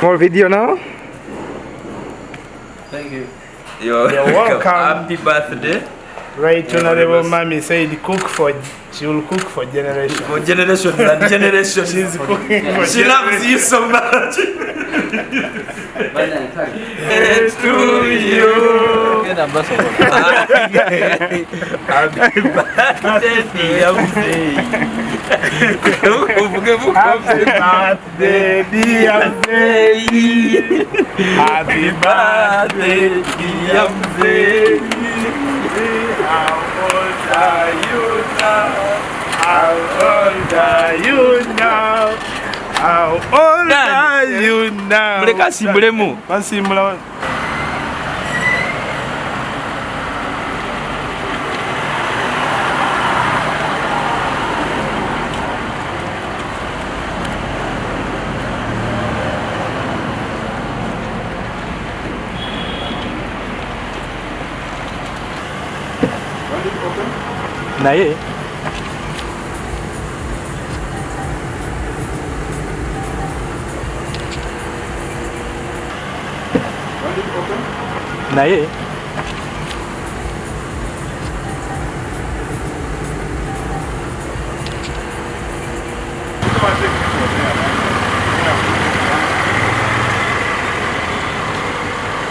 More video now? Thank you. You're welcome. Happy birthday. Right, honorable mommy said she will cook for generations. For generations and generations. She's cooking for She loves you so much. It's to you. Happy birthday, dear Mzee. Happy birthday, dear Mzee. Happy birthday, dear Mzee. How old are you now? How old are you now? How old are you now? Muleka asimbulemu. Basimbula. Naye naye